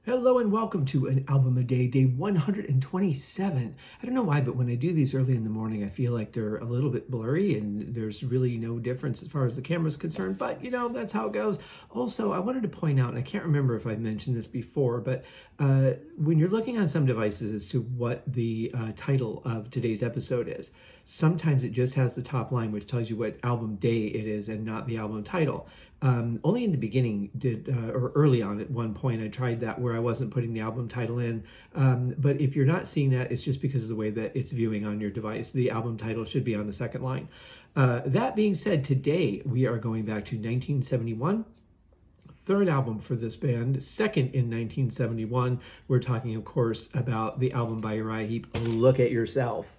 Hello and welcome to an album a day, day 127. I don't know why, but when I do these early in the morning, I feel like they're a little bit blurry and there's really no difference as far as the camera's concerned, but that's how it goes. Also, I wanted to point out, and I can't remember if I mentioned this before, but when you're looking on some devices as to what the title of today's episode is, sometimes it just has the top line, which tells you what album day it is and not the album title. Only in the beginning or early on at one point, I tried that where I wasn't putting the album title in. But if you're not seeing that, it's just because of the way that it's viewing on your device. The album title should be on the second line. That being said, today we are going back to 1971. Third album for this band, second in 1971. We're talking, of course, about the album by Uriah Heep, Look at Yourself.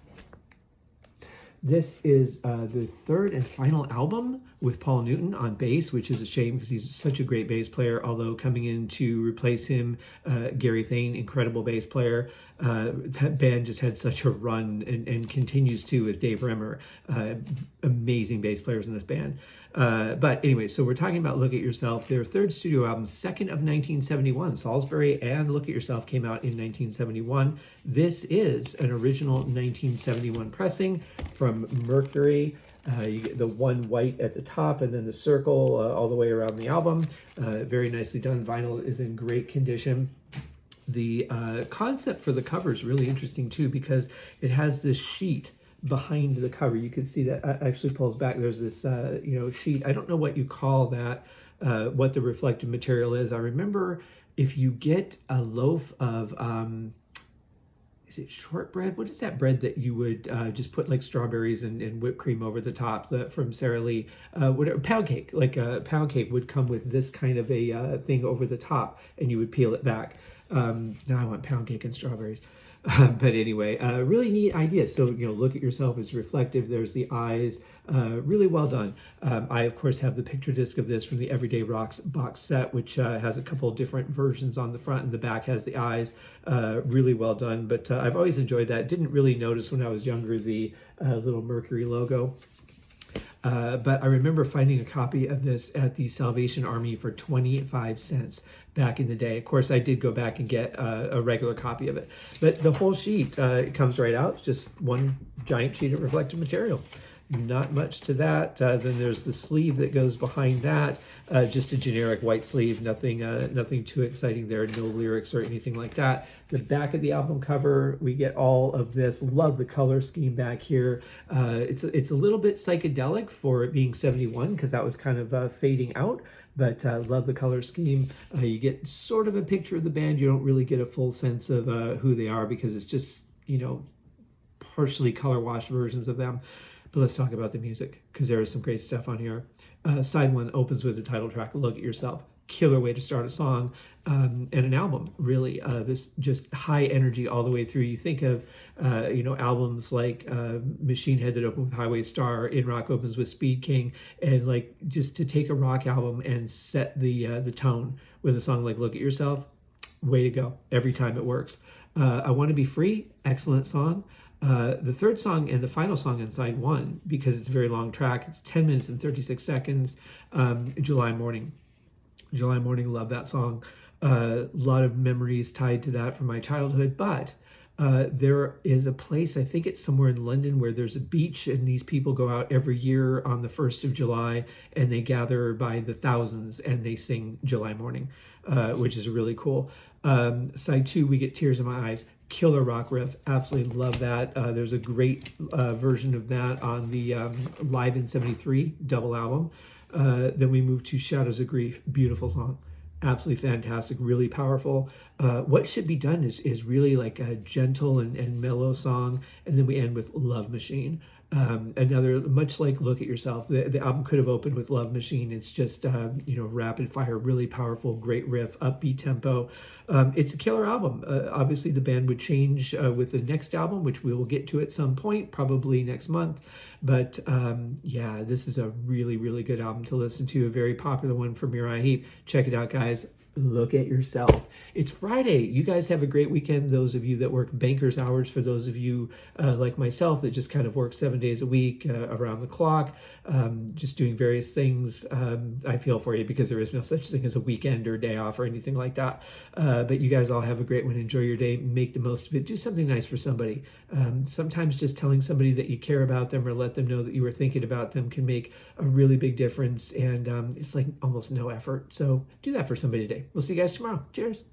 This is the third and final album with Paul Newton on bass, which is a shame because he's such a great bass player. Although coming in to replace him, Gary Thane, incredible bass player. That band just had such a run and continues to with Dave Remmer. Amazing bass players in this band. But anyway, so we're talking about Look at Yourself, their third studio album, second of 1971. Salisbury and Look at Yourself came out in 1971. This is an original 1971 pressing from Mercury. You get the one white at the top and then the circle all the way around the album. Very nicely done. Vinyl is in great condition. The concept for the cover is really interesting too because it has this sheet behind the cover. You can see that actually pulls back. There's this sheet. I don't know what you call that, what the reflective material is. I remember if you get a loaf of is it shortbread? What is that bread that you would just put like strawberries and whipped cream over the top from Sara Lee? Whatever, pound cake, like a pound cake would come with this kind of a thing over the top and you would peel it back. Now I want pound cake and strawberries. But anyway, really neat idea. So, Look at Yourself is reflective. There's the eyes. Really well done. I, of course, have the picture disc of this from the Everyday Rocks box set, which has a couple different versions on the front, and the back has the eyes. Really well done. But I've always enjoyed that. Didn't really notice when I was younger the little Mercury logo. But I remember finding a copy of this at the Salvation Army for 25 cents back in the day. Of course, I did go back and get a regular copy of it. But the whole sheet, it comes right out. It's just one giant sheet of reflective material. Not much to that. Then there's the sleeve that goes behind that. Just a generic white sleeve. Nothing too exciting there. No lyrics or anything like that. The back of the album cover, we get all of this. Love the color scheme back here. It's a little bit psychedelic for it being 71 because that was kind of fading out. But love the color scheme. You get sort of a picture of the band. You don't really get a full sense of who they are because it's just, partially color washed versions of them. But let's talk about the music because there is some great stuff on here. Side one opens with the title track, Look at Yourself. Killer way to start a song and an album, really. This just high energy all the way through. You think of, albums like Machine Head that opened with Highway Star, In Rock opens with Speed King, and like just to take a rock album and set the tone with a song like Look at Yourself, way to go. Every time it works. I Want to Be Free, excellent song. The third song and the final song on side one, because it's a very long track, it's 10 minutes and 36 seconds, July Morning. July Morning, love that song. A lot of memories tied to that from my childhood, but there is a place, I think it's somewhere in London, where there's a beach and these people go out every year on the 1st of July and they gather by the thousands and they sing July Morning, which is really cool. Side two, we get Tears in My Eyes. Killer rock riff, absolutely love that. There's a great version of that on the Live in 73 double album. Then we move to Shadows of Grief, beautiful song, absolutely fantastic, really powerful. What Should Be Done is really like a gentle and mellow song, and then we end with Love Machine. Another, much like Look at Yourself, the album could have opened with Love Machine. It's just, rapid fire, really powerful, great riff, upbeat tempo. It's a killer album. Obviously, the band would change with the next album, which we will get to at some point, probably next month. But this is a really, really good album to listen to, a very popular one from Uriah Heep. Check it out, guys. Look at yourself. It's Friday. You guys have a great weekend. Those of you that work banker's hours, for those of you like myself that just kind of work 7 days a week around the clock, just doing various things. I feel for you because there is no such thing as a weekend or day off or anything like that. But you guys all have a great one. Enjoy your day. Make the most of it. Do something nice for somebody. Sometimes just telling somebody that you care about them or let them know that you were thinking about them can make a really big difference. And it's like almost no effort. So do that for somebody today. We'll see you guys tomorrow. Cheers.